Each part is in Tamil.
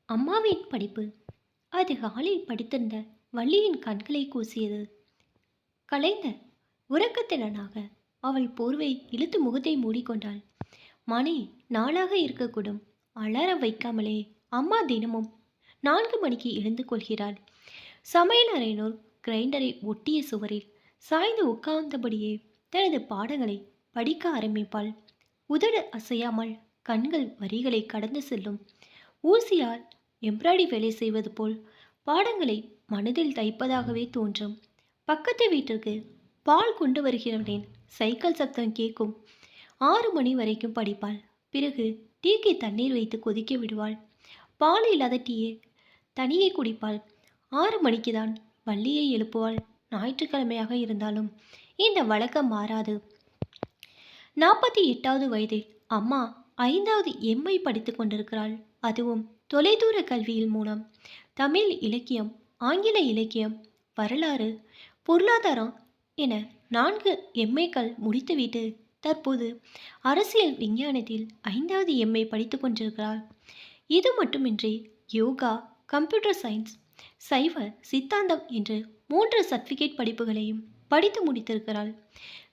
அம்மாவின் படிப்பு. அது ஹாலில் படித்திருந்த வள்ளியின் கண்களை கூசியது. கலைந்த உறக்கத்தினனாக அவள் போர்வை இழுத்து முகத்தை மூடிக்கொண்டாள். மணி 4ஆக இருக்கக்கூடும். அலாரம் வைக்காமலே அம்மா தினமும் 4 மணிக்கு எழுந்து கொள்கிறாள். சமையல் அறையினோர் கிரைண்டரை ஒட்டிய சுவரில் சாய்ந்து உட்கார்ந்தபடியே தனது பாடங்களை படிக்க ஆரம்பிப்பாள். உதடு அசையாமல் கண்கள் வரிகளை கடந்து செல்லும். ஊசியால் எம்ப்ராய்டரி வேலை செய்வது போல் பாடங்களை மனதில் தைப்பதாகவே தோன்றும். பக்கத்து வீட்டிற்கு பால் கொண்டு வருகிறவனின் சைக்கிள் சப்தம் கேட்கும். 6 மணி வரைக்கும் படிப்பாள். பிறகு டீக்கு தண்ணீர் வைத்து கொதிக்க விடுவாள். பால் இல்லாத டீயை தனியே குடிப்பாள். 6 மணிக்கு தான் வள்ளியை எழுப்புவாள். ஞாயிற்றுக்கிழமையாக இருந்தாலும் இந்த வழக்கம் மாறாது. 48வது வயதில் அம்மா 5வது எம்ஐ படித்து கொண்டிருக்கிறாள். அதுவும் தொலைதூர கல்வியில் மூலம். தமிழ் இலக்கியம், ஆங்கில இலக்கியம், வரலாறு, பொருளாதாரம் என 4 எம்ஏக்கள் முடித்துவிட்டு தற்போது அரசியல் விஞ்ஞானத்தில் 5வது எம்ஏ படித்து கொண்டிருக்கிறாள். இது மட்டுமின்றி யோகா, கம்ப்யூட்டர் சயின்ஸ், சைவ சித்தாந்தம் என்று 3 சர்டிஃபிகேட் படிப்புகளையும் படித்து முடித்திருக்கிறாள்.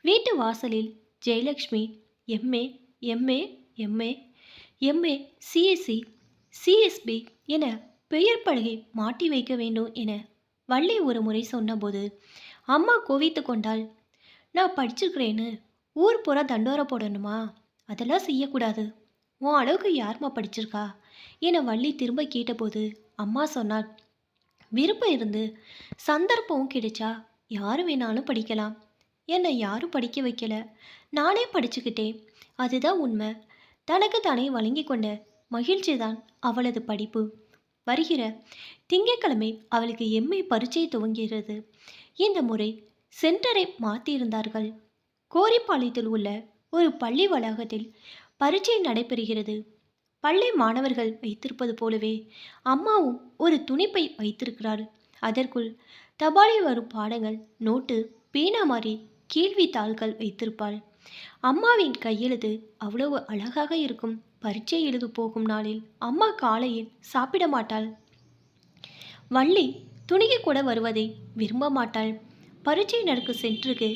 வீட்டு வாசலில் Jayalakshmi MA, MA, MA, MA, CSC, CSP என பெயர் பலகை மாட்டி வைக்க வேண்டும் என வள்ளி ஒரு முறை சொன்னபோது அம்மா கோவித்து கொண்டாள். நான் படிச்சிருக்கிறேன்னு ஊர் பூரா தண்டோர போடணுமா? அதெல்லாம் செய்யக்கூடாது. உன் அளவுக்கு யாருமா படிச்சிருக்கா என வள்ளி திரும்ப கேட்டபோது அம்மா சொன்னாள், விருப்பம் இருந்து சந்தர்ப்பமும் கிடைச்சா யாரு வேணாலும் படிக்கலாம். என்னை யாரும் படிக்க வைக்கல, நானே படிச்சுக்கிட்டேன். அதுதான் உண்மை. தனக்கு தானே வழங்கி கொண்ட மகிழ்ச்சி தான் அவளது படிப்பு. வருகிற திங்கட்கிழமை அவளுக்கு எம்ஏ பரீட்சை துவங்குகிறது. இந்த முறை சென்டரை மாற்றியிருந்தார்கள். கோரிப்பாளையத்தில் உள்ள ஒரு பள்ளி வளாகத்தில் பரீட்சை நடைபெறுகிறது. பள்ளி மாணவர்கள் வைத்திருப்பது போலவே அம்மாவும் ஒரு துணிப்பை வைத்திருக்கிறாள். அதற்குள் தபாலில் வரும் பாடங்கள், நோட்டு, பேனா மாதிரி கேள்வித்தாள்கள் வைத்திருப்பாள். அம்மாவின் கையெழுத்து அவ்வளவு அழகாக இருக்கும். பரீட்சை எழுது போகும் நாளில் அம்மா காலையில் சாப்பிட மாட்டாள். வள்ளி துணிக்கு கூட வருவதை விரும்ப மாட்டாள். பரீட்சை நடக்கும் சென்டருக்கு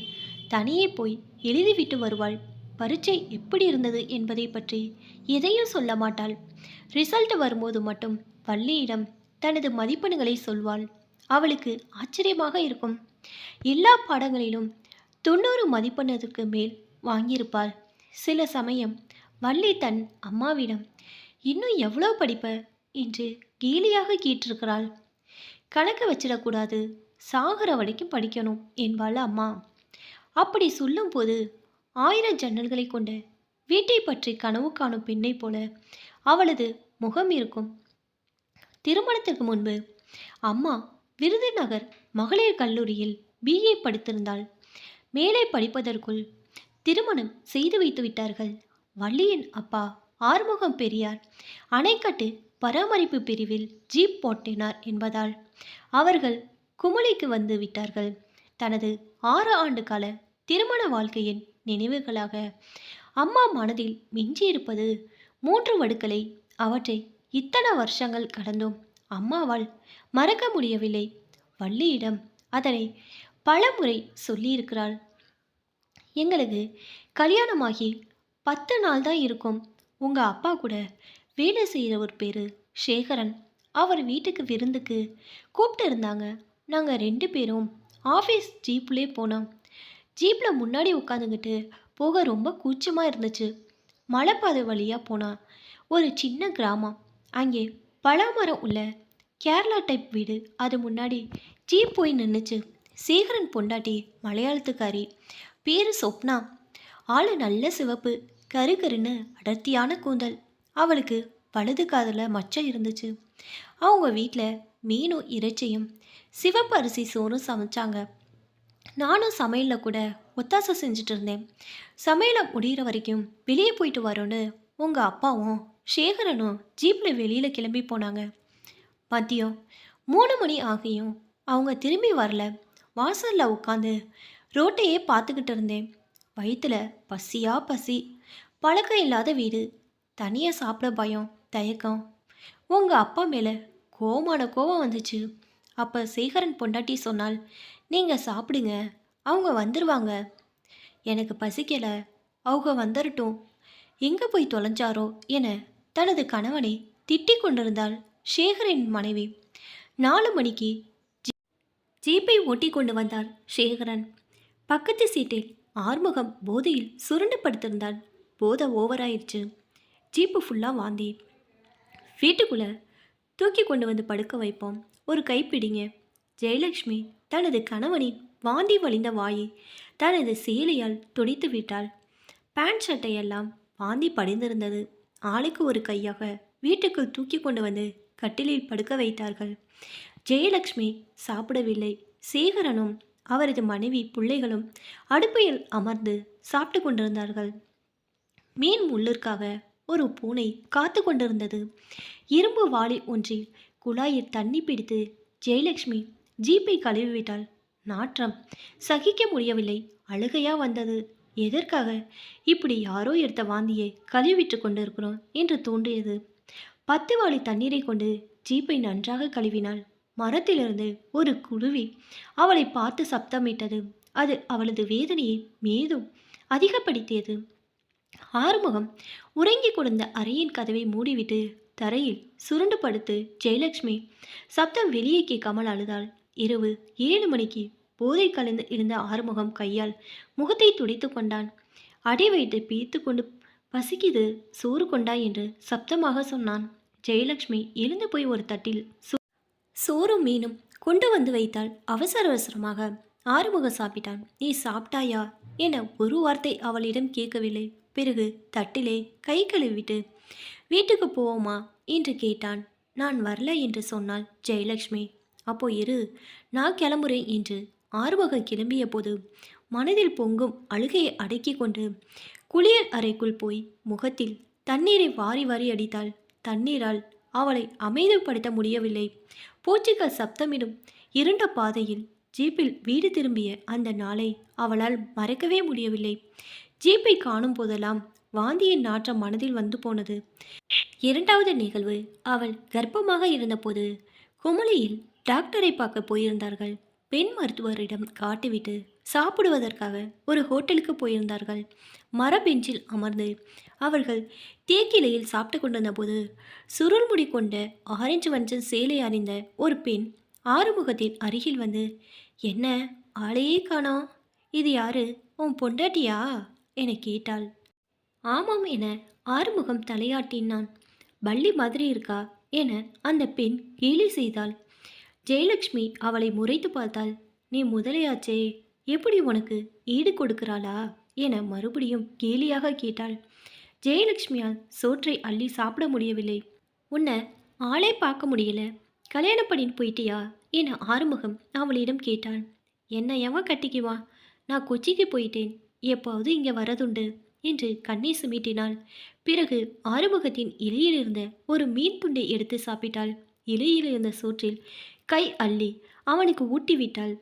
தனியே போய் எழுதிவிட்டு வருவாள். பரீட்சை எப்படி இருந்தது என்பதை பற்றி எதையும் சொல்ல மாட்டாள். ரிசல்ட் வரும்போது மட்டும் வள்ளியிடம் தனது மதிப்பெண்களை சொல்வாள். அவளுக்கு ஆச்சரியமாக இருக்கும். எல்லா பாடங்களிலும் 90 மதிப்பெண்ணுக்கு மேல் வாங்கியிருப்பாள். சில சமயம் வள்ளி தன் அம்மாவிடம் இன்னும் எவ்வளோ படிப்ப என்று கேலியாக கேட்டிருக்கிறாள். கணக்கு வச்சிடக்கூடாது, சாகிற வரைக்கும் படிக்கணும் என்பாள் அம்மா. அப்படி சொல்லும்போது 1000 ஜன்னல்களை கொண்ட வீட்டை பற்றி கனவு காணும் பெண்ணை போல அவளது முகம் இருக்கும். திருமணத்திற்கு முன்பு அம்மா விருதுநகர் மகளிர் கல்லூரியில் பிஏ படித்திருந்தாள். மேலே படிப்பதற்குள் திருமணம் செய்து வைத்து விட்டார்கள். வள்ளியின் அப்பா ஆறுமுகம் பெரியார் அணைக்கட்டு பராமரிப்பு பிரிவில் ஜீப் போட்டினார் என்பதால் அவர்கள் குமுளிக்கு வந்து விட்டார்கள். தனது 6 ஆண்டு கால திருமண வாழ்க்கையின் நினைவுகளாக அம்மா மனதில் மிஞ்சியிருப்பது 3 வடுக்களை. அவற்றை இத்தனை வருஷங்கள் கடந்தும் அம்மாவால் மறக்க முடியவில்லை. வள்ளியிடம் அதனை பலமுறை சொல்லியிருக்கிறாள். எங்களுக்கு கல்யாணமாகி 10 நாள் தான் இருக்கும். உங்கள் அப்பா கூட வேலை செய்கிற ஒரு பேர் சேகரன், அவர் வீட்டுக்கு விருந்துக்கு கூப்பிட்டு இருந்தாங்க. நாங்கள் 2 பேரும் ஆஃபீஸ் ஜீப்லேயே போனோம். ஜீப்பில் முன்னாடி உட்காந்துக்கிட்டு போக ரொம்ப கூச்சமாக இருந்துச்சு. மலைப்பாதை வழியாக போனால் ஒரு சின்ன கிராமம். அங்கே பலாமரம் உள்ள கேரளா டைப் வீடு. அது முன்னாடி ஜீப் போய் நின்றுச்சு. சேகரன் பொண்டாட்டி மலையாளத்துக்காரி, பேரு சொப்னா. ஆளு நல்ல சிவப்பு, கரு கருன்னு அடர்த்தியான கூந்தல். அவளுக்கு வலது காதில் மச்சம் இருந்துச்சு. அவங்க வீட்டில் மீனும் இறைச்சியும் சிவப்பு அரிசி சோறும் சமைச்சாங்க. நானும் சமையலில் கூட ஒத்தாசை செஞ்சுட்டு இருந்தேன். சமையலை முடிகிற வரைக்கும் வெளியே போயிட்டு வரோன்னு உங்கள் அப்பாவும் சேகரனும் ஜீப்பில் வெளியில் கிளம்பி போனாங்க. மதியம் 3 மணி ஆகியும் அவங்க திரும்பி வரல. வாசலில் உட்காந்து ரோட்டையே பார்த்துக்கிட்டு இருந்தேன். வயிற்றுல பசியா பசி. பழக்கம் இல்லாத வீடு, தனியாக சாப்பிட பயம், தயக்கம். உங்க அப்பா மேலே கோவமான கோவம் வந்துச்சு. அப்போ சேகரன் பொண்டாட்டி சொன்னாள், நீங்கள் சாப்பிடுங்க, அவங்க வந்துருவாங்க. எனக்கு பசிக்கல, அவங்க வந்துடட்டும், எங்கே போய் தொலைஞ்சாரோ என தனது கணவனை திட்டிக் கொண்டிருந்தாள் சேகரின் மனைவி. 4 மணிக்கு ஜீப்பை ஓட்டி கொண்டு வந்தார் சேகரன். பக்கத்து சீட்டில் ஆறுமுகம் போதையில் சுருண்டு படுத்திருந்தாள். போதை ஓவராயிருச்சு. ஜீப்பு ஃபுல்லாக வாந்தி. வீட்டுக்குள்ளே தூக்கி கொண்டு வந்து படுக்க வைப்போம், ஒரு கைப்பிடிங்க. ஜெயலட்சுமி தனது கணவனின் வாந்தி வழிந்த வாயை தனது சேலையால் துடைத்து விட்டாள். பேண்ட் சட்டையெல்லாம் வாந்தி படிந்திருந்தது. ஆளுக்கு ஒரு கையாக வீட்டுக்குள் தூக்கி கொண்டு வந்து கட்டிலில் படுக்க வைத்தார்கள். ஜெயலட்சுமி சாப்பிடவில்லை. சேகரனும் அவரது மனைவி பிள்ளைகளும் அடுப்பையில் அமர்ந்து சாப்பிட்டு கொண்டிருந்தார்கள். மீன் முள்ளிற்காக ஒரு பூனை காத்து கொண்டிருந்தது. இரும்பு வாளி ஒன்றில் குழாயில் தண்ணி பிடித்து ஜெயலட்சுமி ஜீப்பை கழுவிவிட்டாள். நாற்றம் சகிக்க முடியவில்லை. அழுகையா வந்தது. எதற்காக இப்படி யாரோ எடுத்த வாந்தியை கழுவிட்டு கொண்டிருக்கிறோம் என்று தோன்றியது. 10 வாளி தண்ணீரை கொண்டு ஜீப்பை நன்றாக கழுவினாள். மரத்திலிருந்து ஒரு குருவி அவளை பார்த்து சப்தமிட்டது. அது அவளது வேதனையை மேலும் அதிகப்படுத்தியது. ஆறுமுகம் உறங்கி கொடுத்த அறையின் கதவை மூடிவிட்டு தரையில் சுருண்டு படுத்து ஜெயலட்சுமி சப்தம் வெளியே கேட்காமல் அழுதாள். இரவு 7 மணிக்கு போதை கலந்து இருந்த ஆறுமுகம் கையால் முகத்தை துடைத்து கொண்டான். அடி வைத்து பீத்து கொண்டு பசிக்குது, சோறு கொண்டா என்று சப்தமாக சொன்னான். ஜெயலட்சுமி எழுந்து போய் ஒரு தட்டில் சோறும் மீனும் கொண்டு வந்து வைத்தாள். அவசர அவசரமாக ஆறுமுகம் சாப்பிட்டான். நீ சாப்பிட்டாயா என ஒரு வார்த்தை அவளிடம் கேட்கவில்லை. பிறகு தட்டிலே கை கழுவிட்டு வீட்டுக்கு போவோமா என்று கேட்டான். நான் வரல என்று சொன்னாள் ஜெயலட்சுமி. அப்போ இரு, நான் கிளம்புறேன் என்று ஆறுமுகம் கிளம்பிய போது மனதில் பொங்கும் அழுகையை அடக்கி கொண்டு குளியல் அறைக்குள் போய் முகத்தில் தண்ணீரை வாரி வாரி அடித்தாள். தண்ணீரால் அவளை அமைதிப்படுத்த முடியவில்லை. பூச்சிகள் சப்தமிடும் இருண்ட பாதையில் ஜீப்பில் வீடு திரும்பிய அந்த நாளை அவளால் மறக்கவே முடியவில்லை. ஜீப்பை காணும் போதெல்லாம் வாந்தியின் நாற்றம் மனதில் வந்து போனது. 2வது நிகழ்வு, அவள் கர்ப்பமாக இருந்தபோது குமுளியில் டாக்டரை பார்க்க போயிருந்தார்கள். பெண் மருத்துவரிடம் காட்டிவிட்டு சாப்பிடுவதற்காக ஒரு ஹோட்டலுக்கு போயிருந்தார்கள். மர பெஞ்சில் அமர்ந்து அவர்கள் தேக்கிலையில் சாப்பிட்டு கொண்டிருந்த போது சுருள்முடி கொண்ட ஆரஞ்சு வஞ்சன் சேலை அணிந்த ஒரு பெண் ஆறுமுகத்தின் அருகில் வந்து, என்ன ஆளையே காணோம், இது யாரு, உன் பொண்டாட்டியா என கேட்டாள். ஆமாம் என ஆறுமுகம் தலையாட்டினான். பள்ளி மாதிரி இருக்கா என அந்த பெண் கேலி செய்தாள். ஜெயலட்சுமி அவளை முறைத்து பார்த்தாள். நீ முதலையாச்சே, எப்படி உனக்கு ஈடு கொடுக்கிறாளா என மறுபடியும் கேலியாக கேட்டாள். ஜெயலட்சுமியால் சோற்றை அள்ளி சாப்பிட முடியவில்லை. உன்னை ஆளே பார்க்க முடியல, கல்யாணம் பண்ணிட்டு போயிட்டியா என ஆறுமுகம் அவளிடம் கேட்டான். என்ன எவன் கட்டிக்குவா, நான் கொச்சிக்கு போயிட்டேன், எப்போது இங்கே வரதுண்டு என்று கண்ணை சுமிட்டினாள். பிறகு ஆறுமுகத்தின் இலையில் இருந்த ஒரு மீன் துண்டை எடுத்து சாப்பிட்டாள். இலையில் இருந்த சோற்றில் கை அள்ளி அவனுக்கு ஊட்டிவிட்டாள்.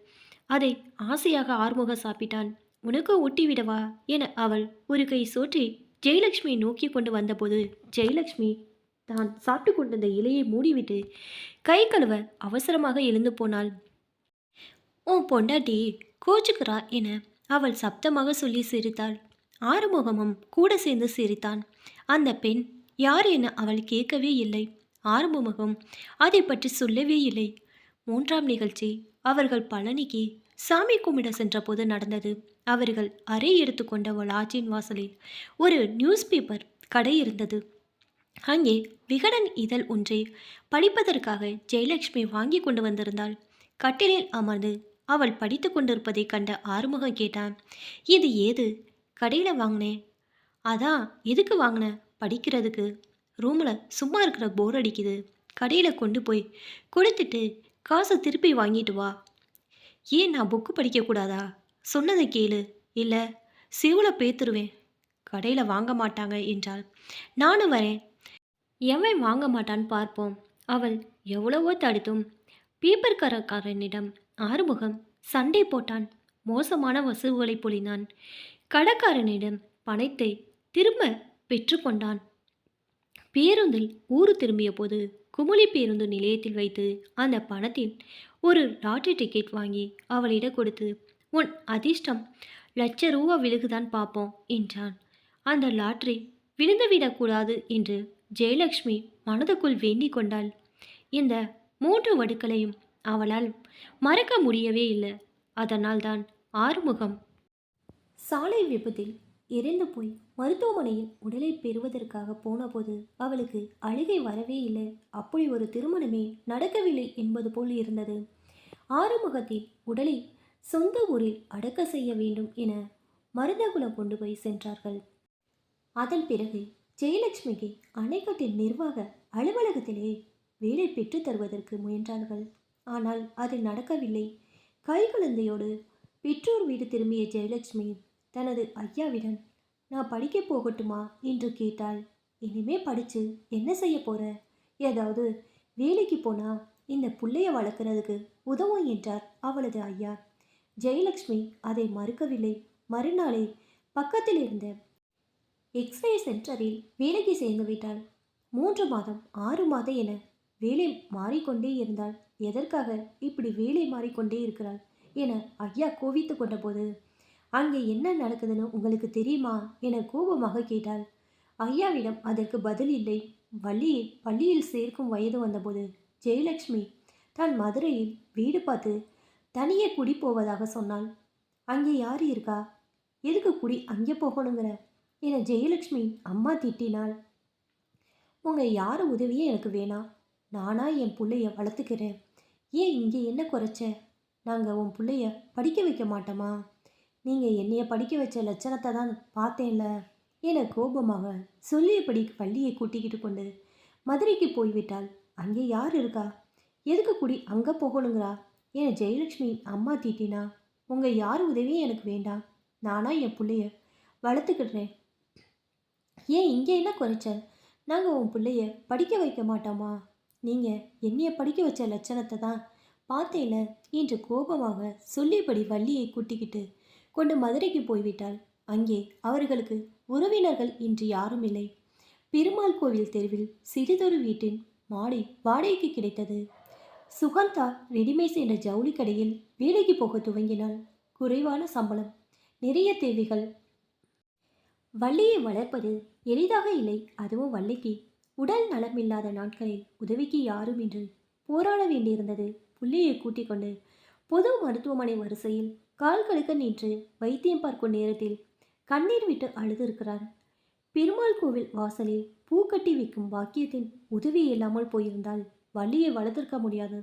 அதை ஆசையாக ஆறுமுகம் சாப்பிட்டான். உனக்கு ஊட்டிவிடவா என அவள் ஒரு கை சோற்றி ஜெயலட்சுமியை நோக்கி கொண்டு வந்தபோது ஜெயலட்சுமி தான் சாப்பிட்டு கொண்டிருந்த இலையை மூடிவிட்டு கை கழுவ அவசரமாக எழுந்து போனாள். உன் பொண்டாட்டி கோச்சுக்கிறா என அவள் சப்தமாக சொல்லி சிரித்தாள். ஆறுமுகமும் கூட சேர்ந்து சிரித்தான். அந்த பெண் யார் என அவள் கேட்கவே இல்லை. ஆறுமுகம் அதை பற்றி சொல்லவே இல்லை. 3ஆம் நிகழ்ச்சி அவர்கள் பழனிக்கு சாமி கும்பிட சென்றபோது நடந்தது. அவர்கள் அறை எடுத்துக்கொண்ட லாட்ஜின் வாசலில் ஒரு நியூஸ் பேப்பர் கடை இருந்தது. அங்கே விகடன் இதழ் ஒன்றை படிப்பதற்காக ஜெயலட்சுமி வாங்கி கொண்டு வந்திருந்தாள். கட்டிலில் அமர்ந்து அவள் படித்து கொண்டிருப்பதை கண்ட ஆறுமுகம் கேட்டான். இது ஏது, கடையில் வாங்கினேன். அதான், எதுக்கு வாங்கின? படிக்கிறதுக்கு. ரூமில் சும்மா இருக்கிற போர் அடிக்குது, கடையில் கொண்டு போய் கொடுத்துட்டு காசை திருப்பி வாங்கிட்டு வா. ஏன் நான் புக்கு படிக்கக்கூடாதா? சொன்னதை கேளு, இல்லை சிவில் பேத்துருவேன். கடையில் வாங்க மாட்டாங்க என்றாள். நானும் வரேன், எவன் வாங்க மாட்டான்னு பார்ப்போம். அவள் எவ்வளவோ தடுத்தும் பேப்பர் கடைக்காரனிடம் ஆறுமுகம் சண்டை போட்டான். மோசமான வசூல்களை பொழினான். கடைக்காரனிடம் பணத்தை திரும்ப பெற்றுக்கொண்டான். பேருந்தில் ஊரு திரும்பிய போது குமுளி பேருந்து நிலையத்தில் வைத்து அந்த பணத்தில் ஒரு லாட்டரி டிக்கெட் வாங்கி அவளிடம் கொடுத்து, உன் அதிர்ஷ்டம் லட்ச ரூபா விழுகுதான் பார்ப்போம் என்றான். அந்த லாட்டரி விழுந்துவிடக்கூடாது என்று ஜெயலட்சுமி மனதுக்குள் வேண்டிக் கொண்டாள். இந்த 3 வடுக்களையும் அவளால் மறக்க முடியவே இல்லை. அதனால்தான் ஆறுமுகம் சாலை விபத்தில் இறந்து போய் மருத்துவமனையில் உடலை பெறுவதற்காக போனபோது அவளுக்கு அழுகை வரவே இல்லை. அப்படி ஒரு திருமணமே நடக்கவில்லை என்பது போல் இருந்தது. ஆறுமுகத்தின் உடலை சொந்த ஊரில் அடக்க செய்ய வேண்டும் என மருதகுலம் கொண்டு போய் சென்றார்கள். அதன் பிறகு ஜெயலட்சுமிக்கு அணைக்கட்டின் நிர்வாக அலுவலகத்திலே வேலை பெற்றுத் தருவதற்கு முயன்றார்கள். ஆனால் அது நடக்கவில்லை. கை குழந்தையோடு பெற்றோர் வீடு திரும்பிய ஜெயலட்சுமி தனது ஐயாவிடம், நான் படிக்கப் போகட்டுமா என்று கேட்டாள். இனிமே படித்து என்ன செய்ய போற? ஏதாவது வேலைக்கு போனா இந்த புள்ளைய வளர்க்குறதுக்கு உதவும் என்றார் அவளது ஐயா. ஜெயலட்சுமி அதை மறுக்கவில்லை. மறுநாளே பக்கத்தில் இருந்த எக்ஸ்ரே சென்டரில் வேலைக்கு சேர்ந்து விட்டாள். 3 மாதம் 6 மாதம் என வேலை மாறிக்கொண்டே இருந்தாள். எதற்காக இப்படி வேலை மாறிக்கொண்டே இருக்கிறாள் என ஐயா கோவித்து கொண்டபோது, அங்கே என்ன நடக்குதுன்னு உங்களுக்கு தெரியுமா என கோபமாக கேட்டாள். ஐயாவிடம் அதற்கு பதில் இல்லை. வள்ளியை பள்ளியில் சேர்க்கும் வயது வந்தபோது ஜெயலட்சுமி தான் மதுரையில் வீடு பார்த்து தனியே குடி போவதாக சொன்னாள். அங்கே யார் இருக்கா? எதுக்கு குடி அங்கே போகணுங்கிற என ஜெயலட்சுமி அம்மா திட்டினாள். உங்கள் யார் உதவியும் எனக்கு வேணாம். நானா என் பிள்ளைய வளர்த்துக்கிறேன். ஏன் இங்கே என்ன குறைச்ச? நாங்கள் உன் பிள்ளைய படிக்க வைக்க மாட்டோமா? நீங்கள் என்னைய படிக்க வச்ச லட்சணத்தை தான் பார்த்தேன்ல என கோபமாக சொல்லியபடி பள்ளியை கூட்டிக்கிட்டு கொண்டு மதுரைக்கு போய்விட்டாள். அங்கே யார் இருக்கா? எதுக்கு குடி அங்கே போகணுங்கிறா என ஜெயலட்சுமி அம்மா திட்டினா. உங்கள் யார் உதவியும் எனக்கு வேண்டாம். நானா என் பிள்ளைய வளர்த்துக்கிடுறேன். ஏன் இங்கே என்ன குறைச்ச? நாங்கள் உன் பிள்ளைய படிக்க வைக்க மாட்டோமா? நீங்கள் என்னைய படிக்க வச்ச லட்சணத்தை தான் பார்த்தேல என்று கோபமாக சொல்லியபடி வள்ளியை கூட்டிக்கிட்டு கொண்டு மதுரைக்கு போய்விட்டாள். அங்கே அவர்களுக்கு உறவினர்கள் இன்று யாரும் இல்லை. பெருமாள் கோவில் தெருவில் சிறிதொரு வீட்டின் மாடி வாடகைக்கு கிடைத்தது. சுகந்தா ரெடிமேட்ஸ் என்ற ஜவுளி கடையில் வேலைக்கு போக துவங்கினாள். குறைவான சம்பளம், நிறைய தேவைகள். வள்ளியை வளர்ப்பது எளிதாக இல்லை. அதுவும் வள்ளிக்கு உடல் நலமில்லாத நாட்களில் உதவிக்கு யாரும் இன்று போராட வேண்டியிருந்தது. புள்ளியை கூட்டிக் கொண்டு பொது மருத்துவமனை வரிசையில் கால் கடுக்க நின்று வைத்தியம் பார்க்கும் நேரத்தில் கண்ணீர் விட்டு அழுதிருக்கிறார். பெருமாள் கோவில் வாசலில் பூக்கட்டி வைக்கும் பாக்கியத்தின் உதவி இல்லாமல் போயிருந்தால் வள்ளியை வளர்த்திருக்க முடியாது.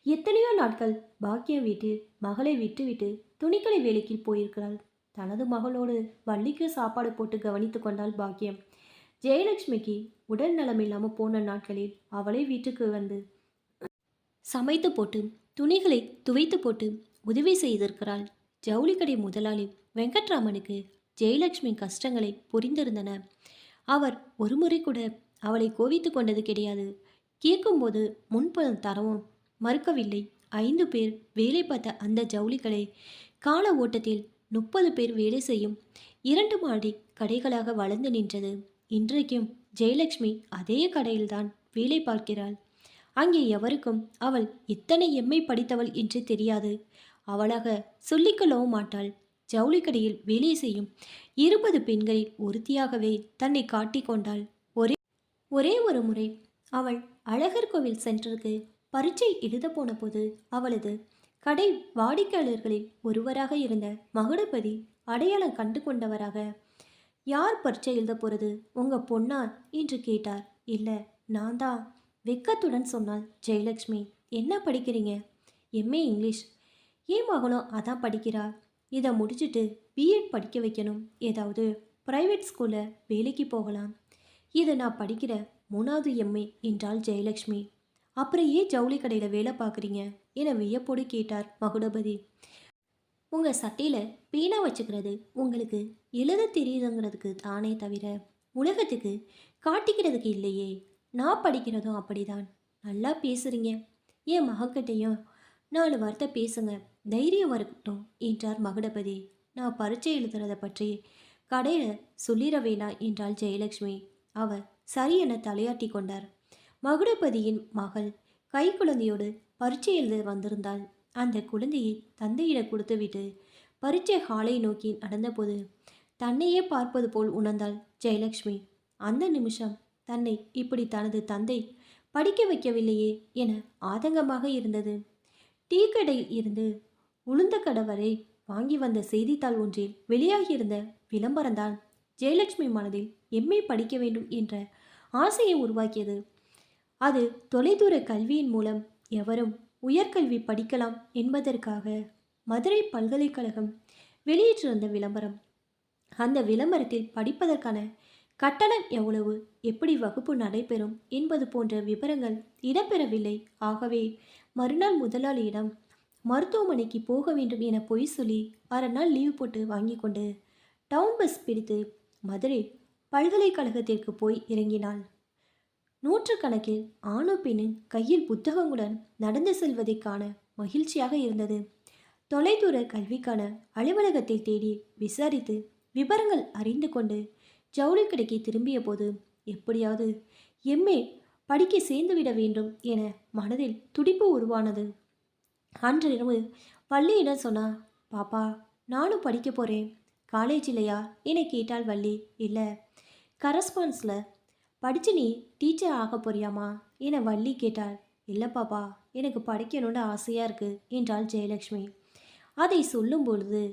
எத்தனையோ நாட்கள் பாக்கியம் வீட்டில் மகளை விட்டுவிட்டு துணிக்கடை வேலைக்கு போயிருக்கிறாள். தனது மகளோடு வள்ளிக்கு சாப்பாடு போட்டு கவனித்து கொண்டாள் பாக்கியம். ஜெயலட்சுமிக்கு உடல் நலமில்லாமல் போன நாட்களில் அவளை வீட்டுக்கு வந்து சமைத்து போட்டு துணிகளை துவைத்து போட்டு உதவி செய்திருக்கிறாள். ஜவுளிக்கடை முதலாளி வெங்கட்ராமனுக்கு ஜெயலட்சுமி கஷ்டங்களை புரிந்திருந்தன. அவர் ஒருமுறை கூட அவளை கோவித்து கொண்டது கிடையாது. கேட்கும்போது முன்பணம் தரவும் மறுக்கவில்லை. 5 பேர் வேலை பார்த்த அந்த ஜவுளிக்கடை கால ஓட்டத்தில் 30 பேர் வேலை செய்யும் 2 மாடி கடைகளாக வளர்ந்து நின்றது. இன்றைக்கும் ஜெயலட்சுமி அதே கடையில்தான் வேலை பார்க்கிறாள். அங்கே எவருக்கும் அவள் இத்தனை எம்மை படித்தவள் என்று தெரியாது. அவளாக சொல்லிக்கொள்ளவும் மாட்டாள். ஜவுளிக்கடையில் வேலை செய்யும் 20 பெண்களில் ஒருத்தியாகவே தன்னை காட்டிக்கொண்டாள். ஒரே ஒரு முறை அவள் அழகர் கோவில் சென்டருக்கு பரீட்சை எழுத போன போது அவளது கடை வாடிக்கையாளர்களில் ஒருவராக இருந்த மகுடபதி அடையாளம் கண்டு கொண்டவராக, யார் பரீட்சை எழுத போகிறது, உங்கள் பொண்ணா என்று கேட்டார். இல்லை, நான் தான் வெக்கத்துடன் சொன்னாள் ஜெயலட்சுமி. என்ன படிக்கிறீங்க? MA English. ஏன் மகனும் அதான் படிக்கிறா. இதை முடிச்சுட்டு பிஎட் படிக்க வைக்கணும். ஏதாவது ப்ரைவேட் ஸ்கூலில் வேலைக்கு போகலாம். இது நான் படிக்கிற 3வது எம்ஏ என்றாள் ஜெயலட்சுமி. அப்புறம் ஏன் ஜவுளி கடையில் வேலை பார்க்குறீங்க என வியப்போடு கேட்டார் மகுடபதி. உங்கள் சட்டையில் பேனா வச்சுக்கிறது உங்களுக்கு எழுத தெரியுதுங்கிறதுக்கு தானே தவிர உலகத்துக்கு காட்டிக்கிறதுக்கு இல்லையே. நான் படிக்கிறதும் அப்படிதான். நல்லா பேசுகிறீங்க. என் மகக்கிட்டையும் 4 வார்த்தை பேசுங்க, தைரியம் வரட்டும் என்றார் மகுடபதி. நான் பரீட்சை எழுதுறதை பற்றி கடையில் சொல்லிட வேணாம் என்றாள் ஜெயலட்சுமி. அவர் சரி என தலையாட்டி கொண்டார். மகுடபதியின் மகள் கைக்குழந்தையோடு பரீட்சை எழுத வந்திருந்தாள். அந்த குழந்தையை தந்தையிடம் கொடுத்துவிட்டு பரீட்சை ஹாலை நோக்கி நடந்தபோது தன்னையே பார்ப்பது போல் உணர்ந்தாள் ஜெயலட்சுமி. அந்த நிமிஷம் தன்னை இப்படி தனது தந்தை படிக்க வைக்கவில்லையே என ஆதங்கமாக இருந்தது. டீ கடையில் இருந்து உளுந்த கடை வரை வாங்கி வந்த செய்தித்தாள் ஒன்றில் வெளியாகியிருந்த விளம்பரம்தான் ஜெயலட்சுமி மனதில் எம்ஏ படிக்க வேண்டும் என்ற ஆசையை உருவாக்கியது. அது தொலைதூர கல்வியின் மூலம் எவரும் உயர்கல்வி படிக்கலாம் என்பதற்காக மதுரை பல்கலைக்கழகம் வெளியிட்டிருந்த விளம்பரம். அந்த விளம்பரத்தில் படிப்பதற்கான கட்டணம் எவ்வளவு, எப்படி வகுப்பு நடைபெறும் என்பது போன்ற விவரங்கள் இடம்பெறவில்லை. ஆகவே மறுநாள் முதலாளியிடம் மருத்துவமனைக்கு போக வேண்டும் என பொய் சொல்லி அரை நாள் லீவ் போட்டு வாங்கி கொண்டு டவுன் பஸ் பிடித்து மதுரை பல்கலைக்கழகத்திற்கு போய் இறங்கினாள். நூற்றுக்கணக்கில் ஆணோ பெண்ணின் கையில் புத்தகங்களுடன் நடந்து செல்வதை காண மகிழ்ச்சியாக இருந்தது. தொலைதூர கல்விக்கான அலுவலகத்தை தேடி விசாரித்து விவரங்கள் அறிந்து கொண்டு ஜவுளி கடைக்கு திரும்பிய போது எப்படியாவது எம்ஏ படிக்க சேர்ந்துவிட வேண்டும் என மனதில் துடிப்பு உருவானது. அன்றிரவு வள்ளியிடம் சொன்னா, பாப்பா நானும் படிக்க போகிறேன், காலேஜ் இல்லையா என கேட்டாள் வள்ளி. இல்லை, கரஸ்பான்ஸில் படித்து நீ டீச்சர் ஆக போறியாமா என வள்ளி கேட்டாள். இல்லை பாப்பா, எனக்கு படிக்கணும்னு ஆசையாக இருக்குது என்றாள் ஜெயலட்சுமி. அதை சொல்லும் பொழுது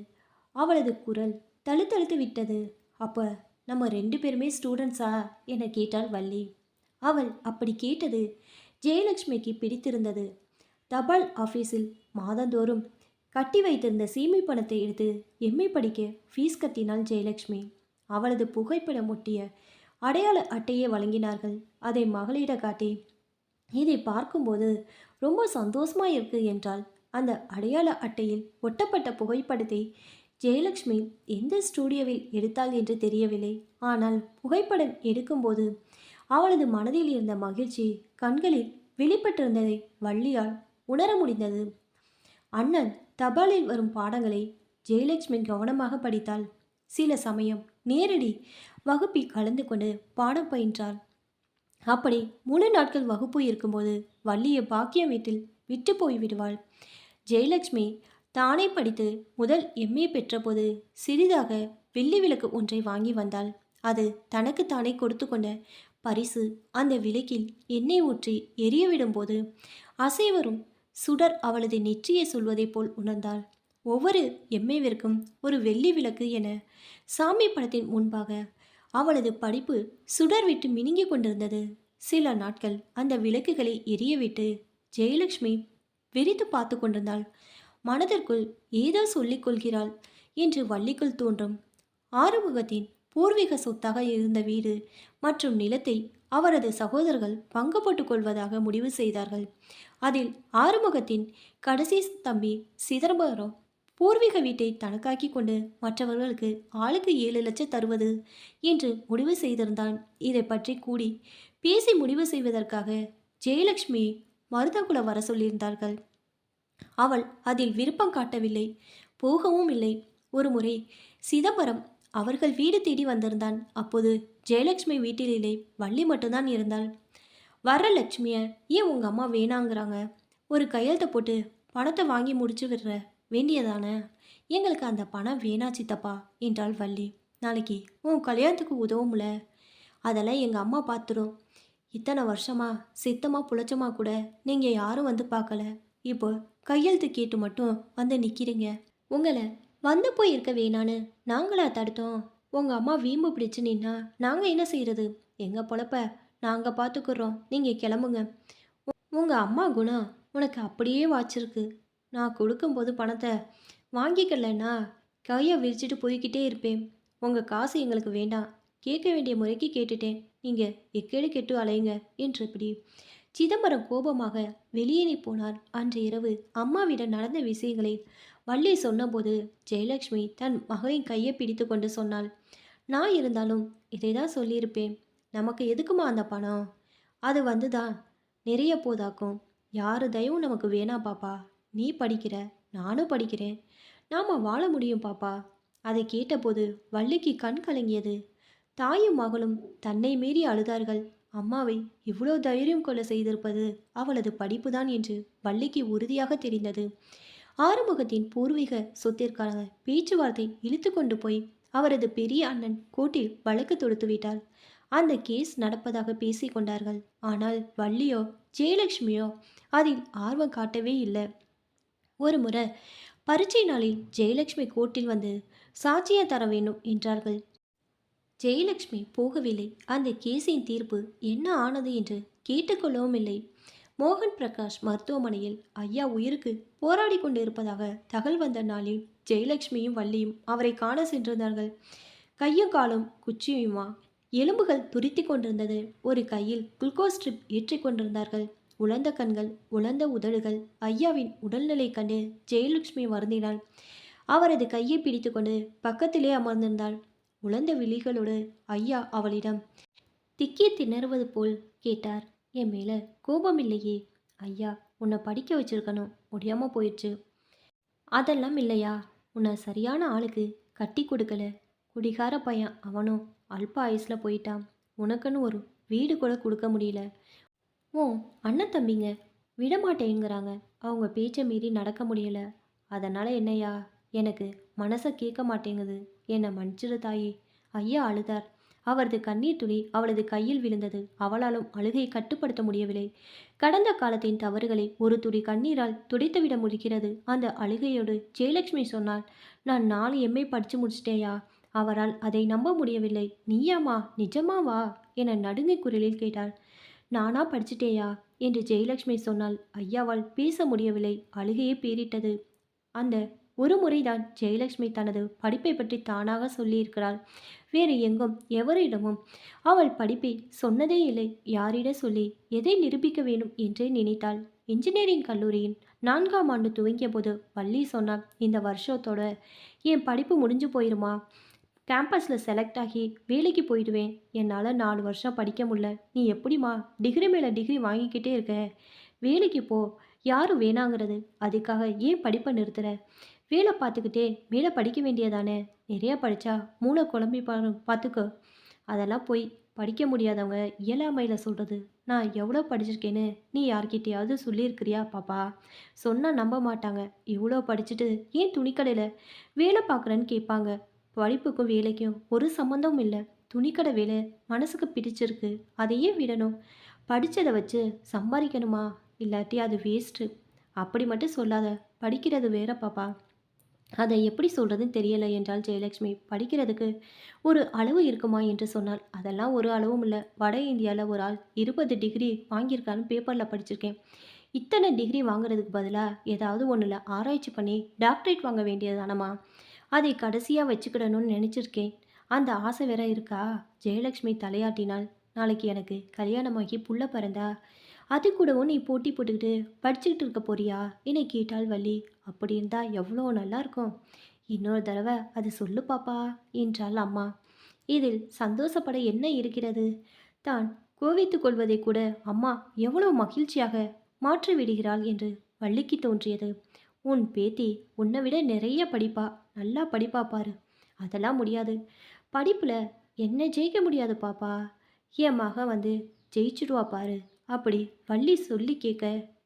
அவளது குரல் தழுத்தழுத்து விட்டது. அப்போ நம்ம 2 பேருமே ஸ்டூடெண்ட்ஸா என கேட்டாள் வள்ளி. அவள் அப்படி கேட்டது ஜெயலட்சுமிக்கு பிடித்திருந்தது. தபால் ஆஃபீஸில் மாதந்தோறும் கட்டி வைத்திருந்த சீமை பணத்தை எடுத்து எம்ஏ படிக்க ஃபீஸ் கட்டினாள் ஜெயலட்சுமி. அவளது புகைப்படம் ஒட்டிய அடையாள அட்டையை வழங்கினார்கள். அதை மகளிட காட்டி, இதை பார்க்கும்போது ரொம்ப சந்தோஷமாக இருக்கு என்றால் அந்த அடையாள அட்டையில் ஒட்டப்பட்ட புகைப்படத்தை ஜெயலட்சுமி எந்த ஸ்டூடியோவில் எடுத்தாள் என்று தெரியவில்லை. ஆனால் புகைப்படம் எடுக்கும்போது அவளது மனதில் இருந்த மகிழ்ச்சி கண்களில் வெளிப்பட்டிருந்ததை வள்ளியால் உணர முடிந்தது. அண்ணன் தபாலில் வரும் பாடங்களை ஜெயலட்சுமி கவனமாக படித்தாள். சில சமயம் நேரடி வகுப்பில் கலந்து கொண்டு பாடம் பயின்றாள். அப்படி 3 நாட்கள் வகுப்பு இருக்கும்போது வள்ளியை பாக்கியம் வீட்டில் விட்டு போய் விடுவாள். ஜெயலட்சுமி தானே படித்து முதல் எம்ஏ பெற்றபோது சிறிதாக வெள்ளி விளக்கு ஒன்றை வாங்கி வந்தாள். அது தனக்கு தானே கொடுத்து கொண்ட பரிசு. அந்த விளக்கில் எண்ணெய் ஊற்றி எரியவிடும்போது அசைவரும் சுடர் அவளது நெற்றியை சொல்வதைப் போல் உணர்ந்தாள். ஒவ்வொரு எம்ஏவிற்கும் ஒரு வெள்ளி விளக்கு என சாமி படத்தின் முன்பாக அவளது படிப்பு சுடர் விட்டு மினுங்கி கொண்டிருந்தது. சில நாட்கள் அந்த விளக்குகளை எரியவிட்டு ஜெயலட்சுமி வெறித்து பார்த்து கொண்டிருந்தாள். மனதிற்குள் ஏதோ சொல்லிக் கொள்கிறாள் என்று வள்ளிக்குள் தோன்றும். ஆறுமுகத்தின் பூர்வீக சொத்தாக இருந்த வீடு மற்றும் நிலத்தை அவரது சகோதரர்கள் பங்கு போட்டுக் கொள்வதாக முடிவு செய்தார்கள். அதில் ஆறுமுகத்தின் கடைசி தம்பி சிதம்பரம் பூர்வீக வீட்டை தனக்காக்கி கொண்டு மற்றவர்களுக்கு ஆளுக்கு 7 லட்சம் தருவது என்று முடிவு செய்திருந்தான். இதை பற்றி கூடி பேசி முடிவு செய்வதற்காக ஜெயலட்சுமி மருதகுலம் வர சொல்லியிருந்தார்கள். அவள் அதில் விருப்பம் காட்டவில்லை, போகவும் இல்லை. ஒரு முறை சிதம்பரம் அவர்கள் வீடு தேடி வந்திருந்தான். அப்போது ஜெயலட்சுமி வீட்டில் இல்லை, வள்ளி மட்டும்தான் இருந்தாள். வர்ற லட்சுமியை ஏன் உங்கள் அம்மா வேணாங்கிறாங்க, ஒரு கையெழுத்தை போட்டு பணத்தை வாங்கி முடிச்சு விடுற வேண்டியதானே, எங்களுக்கு அந்த பணம் வேணா சித்தப்பா என்றாள் வள்ளி. நாளைக்கு உன் கல்யாணத்துக்கு உதவும்ல, அதெல்லாம் எங்கள் அம்மா பார்த்துடும். இத்தனை வருஷமா சித்தமாக புழைச்சமா கூட நீங்கள் யாரும் வந்து பார்க்கல, இப்போ கையெழுத்து கேட்டு மட்டும் வந்து நிற்கிறீங்க. உங்களை வந்து போய் இருக்க வேணான்னு நாங்களா தடுத்தோம்? உங்கள் அம்மா வீம்பு பிடிச்சு நின்னா நாங்கள் என்ன செய்கிறது? எங்கள் பொழப்ப நாங்கள் பார்த்துக்குறோம், நீங்கள் கிளம்புங்க. உங்கள் அம்மா குணம் உனக்கு அப்படியே வாச்சிருக்கு. நான் கொடுக்கும்போது பணத்தை வாங்கிக்கலன்னா கையை விரிச்சிட்டு போய்கிட்டே இருப்பேன். உங்கள் காசு எங்களுக்கு வேண்டாம், கேட்க வேண்டிய முறைக்கு கேட்டுட்டேன், நீங்கள் எக்கேடு கெட்டு அலையுங்க என்றபடி சிதம்பரம் கோபமாக வெளியேறி போனார். அன்று இரவு அம்மாவிடம் நடந்த விஷயங்களை வள்ளி சொன்னபோது ஜெயலட்சுமி தன் மகளின் கையை பிடித்து கொண்டு சொன்னாள், நான் இருந்தாலும் இதை தான் சொல்லியிருப்பேன். நமக்கு எதுக்குமா அந்த பணம்? அது வந்துதான் நிறைய போதாக்கும். யாரு தயவும் நமக்கு வேணாம் பாப்பா. நீ படிக்கிற, நானும் படிக்கிறேன், நாம் வாழ முடியும் பாப்பா. அதை கேட்டபோது வள்ளிக்கு கண் கலங்கியது. தாயும் மகளும் தன்னை மீறி அழுதார்கள். அம்மாவை இவ்வளோ தைரியம் கொள்ள செய்திருப்பது அவளது படிப்புதான் என்று வள்ளிக்கு உறுதியாக தெரிந்தது. ஆறுமுகத்தின் பூர்வீக சொத்திற்கான பேச்சுவார்த்தை இழுத்து கொண்டு போய் அவரது பெரிய அண்ணன் கோர்ட்டில் வழக்கு தொடுத்து விட்டார். அந்த கேஸ் நடப்பதாக பேசிக் கொண்டார்கள். ஆனால் வள்ளியோ ஜெயலட்சுமியோ அதில் ஆர்வம் காட்டவே இல்லை. ஒரு முறை பரீட்சை நாளில் ஜெயலட்சுமி கோர்ட்டில் வந்து சாட்சியம் தர வேண்டும் என்றார்கள். ஜெயலட்சுமி போகவில்லை. அந்த கேஸின் தீர்ப்பு என்ன ஆனது என்று கேட்டுக்கொள்ளவும் இல்லை. மோகன் பிரகாஷ் மருத்துவமனையில் ஐயா உயிருக்கு போராடி கொண்டிருப்பதாக தகவல் வந்த நாளில் ஜெயலட்சுமியும் வள்ளியும் அவரை காண சென்றிருந்தார்கள். கையும் காலும் குச்சியுமா, எலும்புகள் துருத்தி கொண்டிருந்தது. ஒரு கையில் குளுக்கோஸ் ஸ்ட்ரிப் ஏற்றிக் கொண்டிருந்தார்கள். உலர்ந்த கண்கள், உலர்ந்த உதடுகள். ஐயாவின் உடல்நிலை கண்டு ஜெயலட்சுமி வருந்தினாள். அவரது கையை பிடித்துக்கொண்டு பக்கத்திலே அமர்ந்திருந்தாள். உலர்ந்த விழிகளோடு ஐயா அவளிடம் திக்கி திணறுவது போல் கேட்டார். என் மேல கோபம் இல்லையே ஐயா, உன்னை படிக்க வச்சிருக்கணும், முடியாம போயிடுச்சு. அதெல்லாம் இல்லையா, உன்னை சரியான ஆளுக்கு கட்டி கொடுக்கல. குடிகார பையன் அவனும் அல்ப ஆயுசில் போயிட்டான். உனக்குன்னு ஒரு வீடு கூட கொடுக்க முடியல. ஓ அண்ணன் தம்பிங்க விடமாட்டேங்கிறாங்க. அவங்க பேச்சை மீறி நடக்க முடியல. அதனால் என்னையா, எனக்கு மனசை கேட்க மாட்டேங்குது. என்னை மன்னிச்சிடு தாயே. ஐயா அழுதார். அவரது கண்ணீர் துளி அவளது கையில் விழுந்தது. அவளாலும் அழுகையை கட்டுப்படுத்த முடியவில்லை. கடந்த காலத்தின் தவறுகளை ஒரு துளி கண்ணீரால் துடைத்துவிட முடிகிறது. அந்த அழுகையோடு ஜெயலட்சுமி சொன்னாள், நான் 4 எம்ஏ படித்து முடிச்சிட்டேயா. அவரால் அதை நம்ப முடியவில்லை. நீயாமா, நிஜமாவா என நடுங்கிய குரலில் கேட்டாள். நானா படிச்சிட்டேயா என்று ஜெயலட்சுமி சொன்னாள். ஐயாவால் பேச முடியவில்லை. அழுகையே பேரிட்டது. அந்த ஒரு முறைதான் ஜெயலட்சுமி தனது படிப்பை பற்றி தானாக சொல்லியிருக்கிறாள். வேறு எங்கும் எவரிடமும் அவள் படிப்பை சொன்னதே இல்லை. யாரிடம் சொல்லி எதை நிரூபிக்க வேண்டும் என்றே நினைத்தாள். இன்ஜினியரிங் கல்லூரியின் 4ஆம் ஆண்டு துவங்கிய போது வள்ளி சொன்னாள், இந்த வருஷத்தோட என் படிப்பு முடிஞ்சு போயிருமா. கேம்பஸில் செலக்ட் ஆகி வேலைக்கு போயிடுவேன். என்னால் 4 வருஷம் படிக்க முடியல. நீ எப்படிம்மா டிகிரி மேலே டிகிரி வாங்கிக்கிட்டே இருக்க. வேலைக்கு போ. யாரும் வேணாங்கிறது. அதுக்காக ஏன் படிப்பை நிறுத்துற. வேலை பார்த்துக்கிட்டே மேலே படிக்க வேண்டியதானே. நிறையா படித்தா மூளை குழம்பி பார்த்துக்கோ. அதெல்லாம் போய் படிக்க முடியாதவங்க இயலாமையில் சொல்கிறது. நான் எவ்வளோ படிச்சிருக்கேன்னு நீ யார்கிட்டையாவது சொல்லியிருக்கிறியா பாப்பா. சொன்னால் நம்ப மாட்டாங்க. இவ்வளோ படிச்சுட்டு ஏன் துணிக்கடையில் வேலை பார்க்குறேன்னு கேட்பாங்க. படிப்புக்கும் வேலைக்கும் ஒரு சம்மந்தமும் இல்லை. துணிக்கடை வேலை மனசுக்கு பிடிச்சிருக்கு, அதையே விடணும். படித்ததை வச்சு சம்பாதிக்கணுமா, இல்லாட்டி அது வேஸ்ட்டு. அப்படி மட்டும் சொல்லாத. படிக்கிறது வேற பாப்பா. அதை எப்படி சொல்கிறதுன்னு தெரியலை என்றாள் ஜெயலட்சுமி. படிக்கிறதுக்கு ஒரு அளவு இருக்குமா என்று சொன்னாள். அதெல்லாம் ஒரு அளவும் இல்லை. வட இந்தியாவில் ஒரு ஆள் 20 டிகிரி வாங்கியிருக்கான்னு பேப்பரில் படிச்சிருக்கேன். இத்தனை டிகிரி வாங்குறதுக்கு பதிலாக ஏதாவது ஒன்றில் ஆராய்ச்சி பண்ணி டாக்டரேட் வாங்க வேண்டியதானம்மா. அதை கடைசியாக வச்சுக்கிடணும்னு நினச்சிருக்கேன். அந்த ஆசை வேற இருக்கா. ஜெயலட்சுமி தலையாட்டினாள். நாளைக்கு எனக்கு கல்யாணமாகி புள்ள பிறந்தா அது கூடவும் நீ போட்டி போட்டுக்கிட்டு படிச்சுக்கிட்டு இருக்க போறியா என்னை கேட்டாள் வள்ளி. அப்படி இருந்தா எவ்வளோ நல்லா இருக்கும். இன்னொரு தடவை அது சொல்லு பாப்பா என்றாள் அம்மா. இதில் சந்தோஷப்பட என்ன இருக்கிறது. தான் கோவித்து கொள்வதை கூட அம்மா எவ்வளோ மகிழ்ச்சியாக மாற்றி விடுகிறாள் என்று வள்ளிக்கு தோன்றியது. உன் பேத்தி உன்னை விட நிறைய படிப்பா, நல்லா படிப்பா பாரு. அதெல்லாம் முடியாது. படிப்பில் என்ன ஜெயிக்க முடியாது பாப்பா. என் மக வந்து ஜெயிச்சுடுவா பாரு. அப்படி வள்ளி சொல்லி கேட்க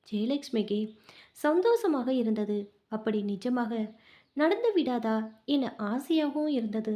ஜெயலட்சுமிக்கு சந்தோஷமாக இருந்தது. அப்படி நிஜமாக நடந்து விடாதா என ஆசையாகவும் இருந்தது.